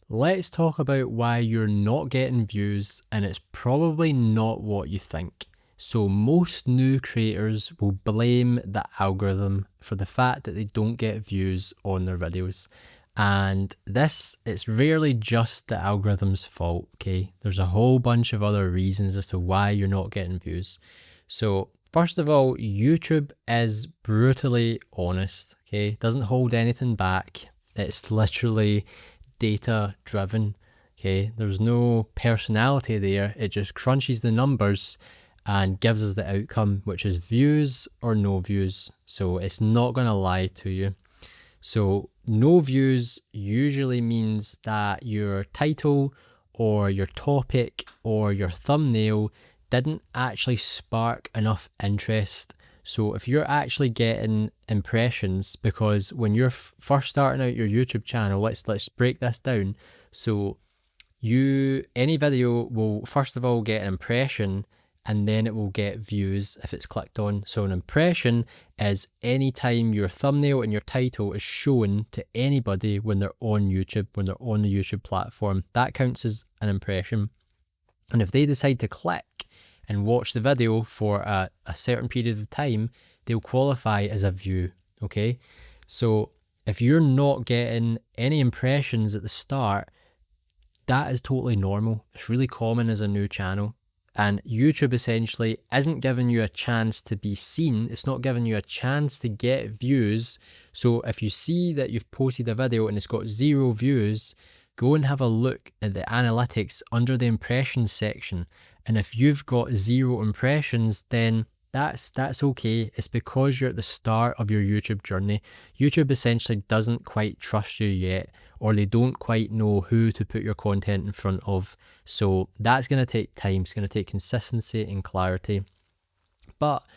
Let's talk about why you're not getting views, and it's probably not what you think. So most new creators will blame the algorithm for the fact that they don't get views on their videos. And it's rarely just the algorithm's fault, okay? There's a whole bunch of other reasons as to why you're not getting views. So first of all, YouTube is brutally honest, okay? Doesn't hold anything back. It's literally data driven. Okay, there's no personality there. It just crunches the numbers and gives us the outcome, which is views or no views. So it's not going to lie to you. So no views usually means that your title or your topic or your thumbnail didn't actually spark enough interest. So if you're actually getting impressions, because when you're first starting out your YouTube channel, let's break this down. So any video will first of all get an impression, and then it will get views if it's clicked on. So an impression is any time your thumbnail and your title is shown to anybody when they're on YouTube, when they're on the YouTube platform. That counts as an impression. And if they decide to click and watch the video for a certain period of time, they'll qualify as a view, okay? So if you're not getting any impressions at the start, that is totally normal. It's really common as a new channel. And YouTube essentially isn't giving you a chance to be seen. It's not giving you a chance to get views. So if you see that you've posted a video and it's got 0 views, go and have a look at the analytics under the impressions section. And if you've got 0 impressions, then that's okay. It's because you're at the start of your YouTube journey. YouTube essentially doesn't quite trust you yet, or they don't quite know who to put your content in front of. So that's going to take time. It's going to take consistency and clarity. But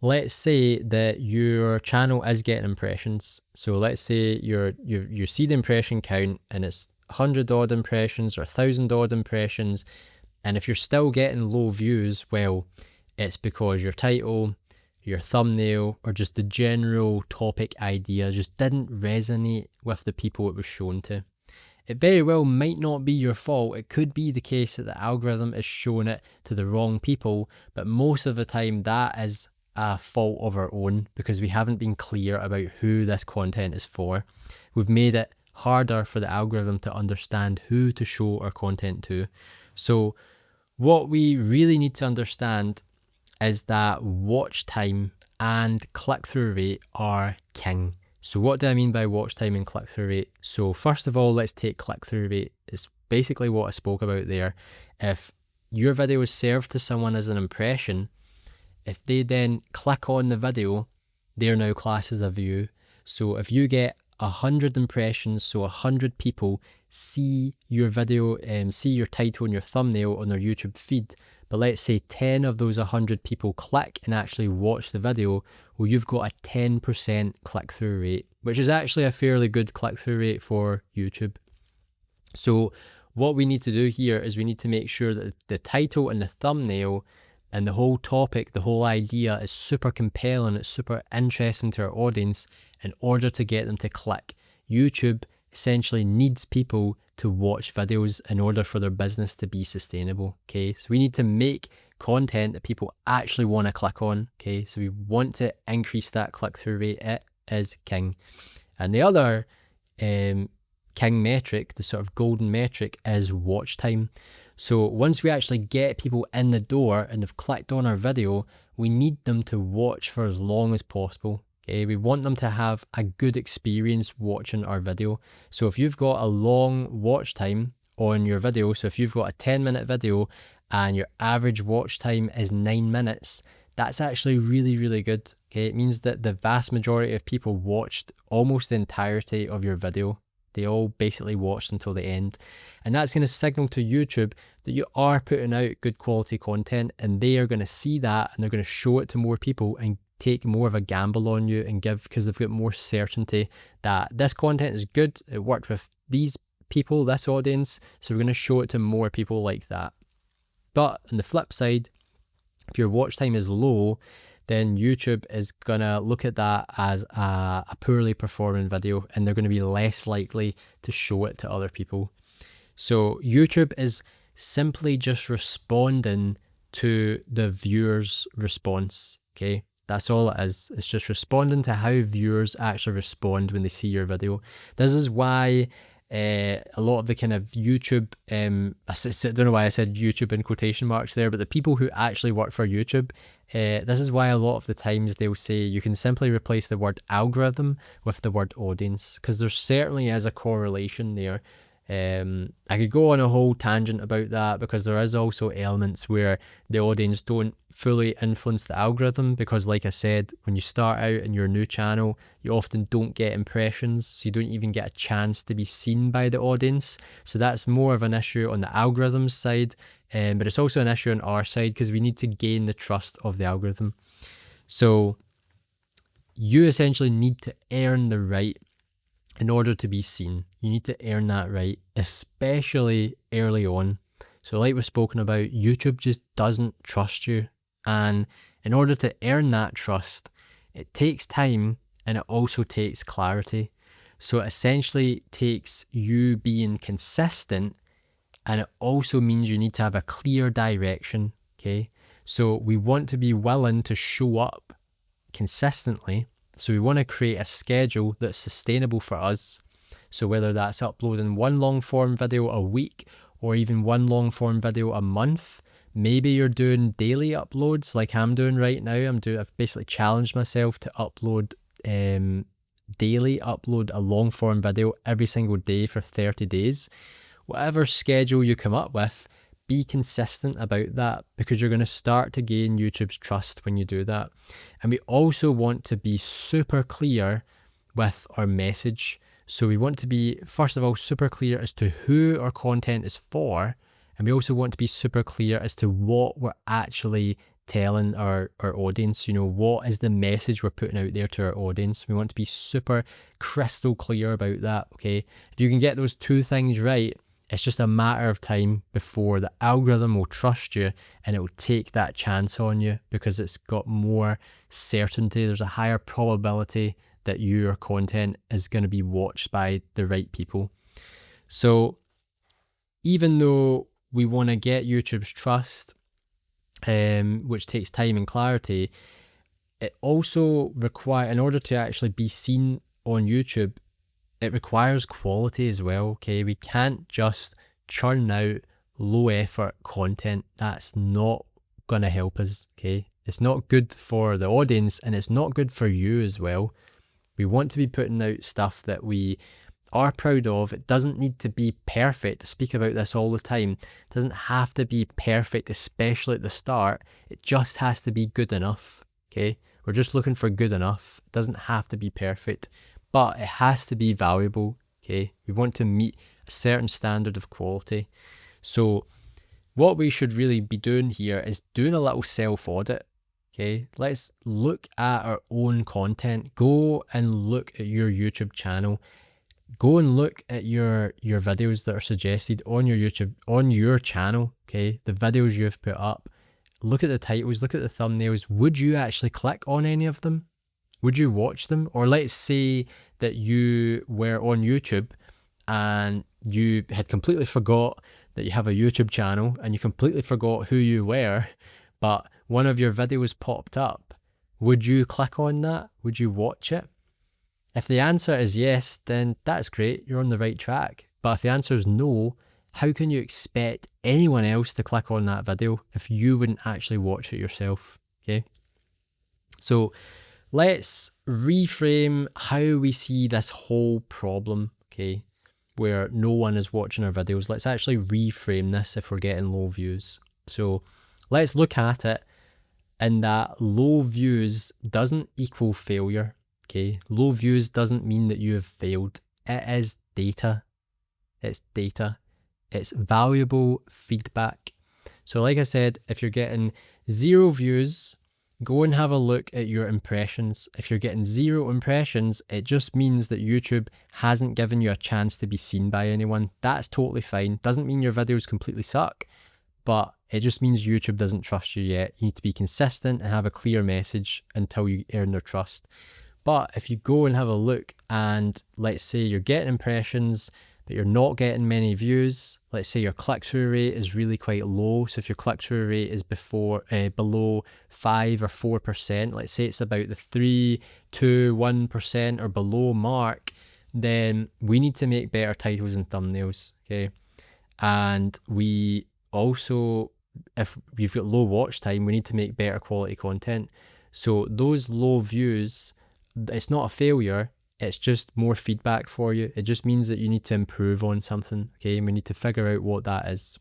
let's say that your channel is getting impressions. So let's say you see the impression count and it's 100 odd impressions or 1,000 odd impressions. And if you're still getting low views, well, it's because your title, your thumbnail, or just the general topic idea just didn't resonate with the people it was shown to. It very well might not be your fault. It could be the case that the algorithm is showing it to the wrong people, but most of the time that is a fault of our own because we haven't been clear about who this content is for. We've made it harder for the algorithm to understand who to show our content to. So what we really need to understand is that watch time and click-through rate are king. So what do I mean by watch time and click-through rate? So first of all, let's take click-through rate. It's basically what I spoke about there. If your video is served to someone as an impression, if they then click on the video, they're now classed as a view. So if you get 100 impressions, so 100 people see your video, see your title and your thumbnail on their YouTube feed, but let's say 10 of those 100 people click and actually watch the video, well, you've got a 10% click-through rate, which is actually a fairly good click-through rate for YouTube. So what we need to do here is we need to make sure that the title and the thumbnail and the whole topic, the whole idea is super compelling, it's super interesting to our audience in order to get them to click. YouTube essentially needs people to watch videos in order for their business to be sustainable, okay? So we need to make content that people actually want to click on, okay? So we want to increase that click-through rate. It is king. And the other king metric, the sort of golden metric, is watch time. So once we actually get people in the door and they've clicked on our video, we need them to watch for as long as possible. Okay, we want them to have a good experience watching our video. So if you've got a long watch time on your video, so if you've got a 10-minute video and your average watch time is 9 minutes, that's actually really, really good. Okay, it means that the vast majority of people watched almost the entirety of your video. They all basically watched until the end. And that's going to signal to YouTube that you are putting out good quality content, and they are going to see that and they're going to show it to more people and take more of a gamble on you and give, because they've got more certainty that this content is good, it worked with these people, this audience, so we're going to show it to more people like that. But on the flip side, if your watch time is low, then YouTube is going to look at that as a poorly performing video, and they're going to be less likely to show it to other people. So YouTube is simply just responding to the viewer's response. Okay, that's all it is. It's just responding to how viewers actually respond when they see your video. This is why a lot of the kind of YouTube, I don't know why I said YouTube in quotation marks there, but the people who actually work for YouTube, this is why a lot of the times they'll say you can simply replace the word algorithm with the word audience, because there certainly is a correlation there. I could go on a whole tangent about that, because there is also elements where the audience don't fully influence the algorithm, because like I said, when you start out in your new channel, you often don't get impressions, so you don't even get a chance to be seen by the audience. So that's more of an issue on the algorithm's side, but it's also an issue on our side, because we need to gain the trust of the algorithm. So you essentially need to earn the right in order to be seen. You need to earn that right, especially early on. So like we've spoken about, YouTube just doesn't trust you. And in order to earn that trust, it takes time, and it also takes clarity. So it essentially takes you being consistent, and it also means you need to have a clear direction, okay? So we want to be willing to show up consistently. So we want to create a schedule that's sustainable for us. So whether that's uploading one long form video a week, or even one long form video a month, maybe you're doing daily uploads like I'm doing right now. I've basically challenged myself to upload upload a long form video every single day for 30 days. Whatever schedule you come up with, be consistent about that, because you're going to start to gain YouTube's trust when you do that. And we also want to be super clear with our message. So we want to be, first of all, super clear as to who our content is for. And we also want to be super clear as to what we're actually telling our audience. You know, what is the message we're putting out there to our audience? We want to be super crystal clear about that, okay? If you can get those two things right, it's just a matter of time before the algorithm will trust you, and it will take that chance on you, because it's got more certainty. There's a higher probability that your content is going to be watched by the right people. So even though we want to get YouTube's trust, which takes time and clarity, it also requires, in order to actually be seen on YouTube, it requires quality as well, okay? We can't just churn out low effort content. That's not going to help us, okay? It's not good for the audience, and it's not good for you as well. We want to be putting out stuff that we are proud of. It doesn't need to be perfect. I speak about this all the time. It doesn't have to be perfect, especially at the start. It just has to be good enough, okay? We're just looking for good enough. It doesn't have to be perfect, but it has to be valuable, okay? We want to meet a certain standard of quality. So what we should really be doing here is doing a little self-audit, okay? Let's look at our own content. Go and look at your YouTube channel. Go and look at your videos that are suggested on your YouTube, on your channel, okay? The videos you've put up. Look at the titles, look at the thumbnails. Would you actually click on any of them? Would you watch them? Or let's say that you were on YouTube and you had completely forgot that you have a YouTube channel, and you completely forgot who you were, but one of your videos popped up. Would you click on that? Would you watch it? If the answer is yes, then that's great, you're on the right track. But if the answer is no, how can you expect anyone else to click on that video if you wouldn't actually watch it yourself, okay? So let's reframe how we see this whole problem, okay, where no one is watching our videos. Let's actually reframe this if we're getting low views. So let's look at it in that low views doesn't equal failure, okay? Low views doesn't mean that you have failed. It is data. It's data. It's valuable feedback. So like I said, if you're getting 0 views, go and have a look at your impressions. If you're getting 0 impressions, it just means that YouTube hasn't given you a chance to be seen by anyone. That's totally fine. Doesn't mean your videos completely suck, but it just means YouTube doesn't trust you yet. You need to be consistent and have a clear message until you earn their trust. But if you go and have a look, and let's say you're getting impressions but you're not getting many views, let's say your click-through rate is really quite low. So if your click-through rate is below 5 or 4%, let's say it's about the 3, 2, 1% or below mark, then we need to make better titles and thumbnails, okay? And we also, if you've got low watch time, we need to make better quality content. So those low views, it's not a failure, it's just more feedback for you. It just means that you need to improve on something, okay? And we need to figure out what that is.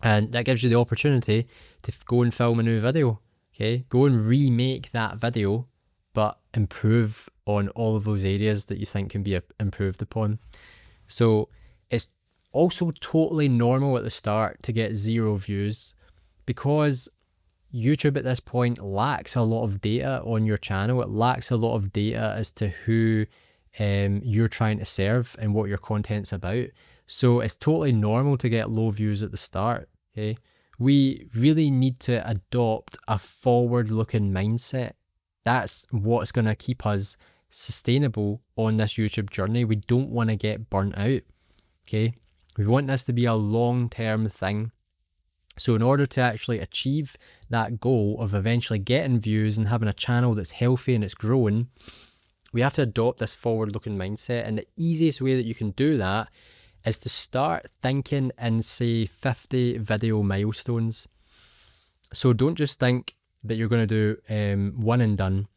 And that gives you the opportunity to go and film a new video, okay? Go and remake that video, but improve on all of those areas that you think can be improved upon. So it's also totally normal at the start to get 0 views, because YouTube at this point lacks a lot of data on your channel. It lacks a lot of data as to who you're trying to serve and what your content's about. So it's totally normal to get low views at the start, okay? We really need to adopt a forward-looking mindset. That's what's going to keep us sustainable on this YouTube journey. We don't want to get burnt out, okay? We want this to be a long-term thing. So in order to actually achieve that goal of eventually getting views and having a channel that's healthy and it's growing, we have to adopt this forward-looking mindset. And the easiest way that you can do that is to start thinking in, say, 50 video milestones. So don't just think that you're going to do one and done.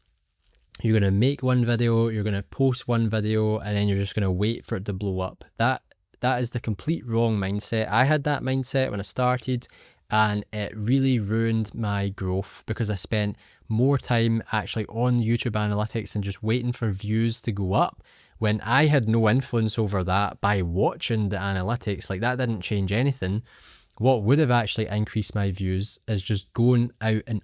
You're going to make one video, you're going to post one video, and then you're just going to wait for it to blow up. That is the complete wrong mindset. I had that mindset when I started, and it really ruined my growth because I spent more time actually on YouTube analytics and just waiting for views to go up when I had no influence over that by watching the analytics. Like, that didn't change anything. What would have actually increased my views is just going out and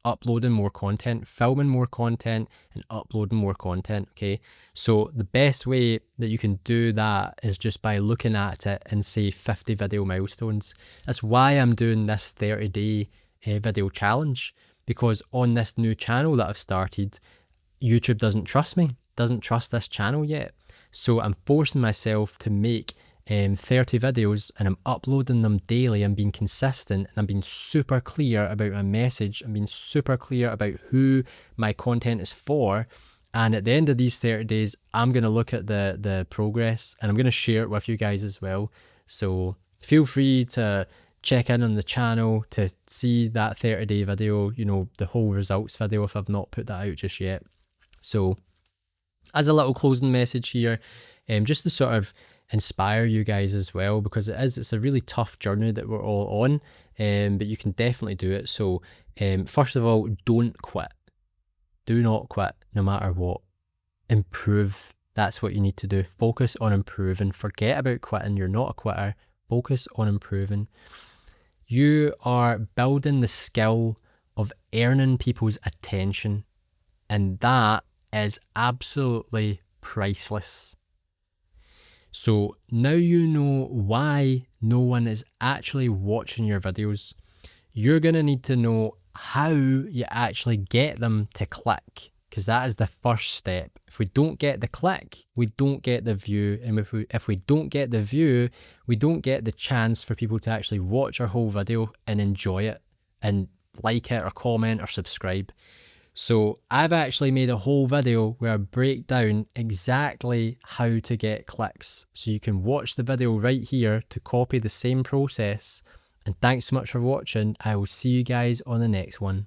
uploading more content, filming more content, and uploading more content, okay? So the best way that you can do that is just by looking at it and say 50 video milestones. That's why I'm doing this 30-day video challenge, because on this new channel that I've started, YouTube doesn't trust me, doesn't trust this channel yet. So I'm forcing myself to make 30 videos, and I'm uploading them daily. I'm being consistent, and I'm being super clear about my message. I'm being super clear about who my content is for. And at the end of these 30 days, I'm going to look at the progress, and I'm going to share it with you guys as well. So feel free to check in on the channel to see that 30-day video, you know, the whole results video, if I've not put that out just yet. So as a little closing message here, just to sort of inspire you guys as well, because it's a really tough journey that we're all on, but you can definitely do it. So first of all, don't quit. Do not quit, no matter what. Improve. That's what you need to do. Focus on improving. Forget about quitting. You're not a quitter. Focus on improving. You are building the skill of earning people's attention, and that is absolutely priceless. So now you know why no one is actually watching your videos. You're going to need to know how you actually get them to click, because that is the first step. If we don't get the click, we don't get the view. And if we don't get the view, we don't get the chance for people to actually watch our whole video and enjoy it and like it or comment or subscribe. So I've actually made a whole video where I break down exactly how to get clicks. So you can watch the video right here to copy the same process. And thanks so much for watching. I will see you guys on the next one.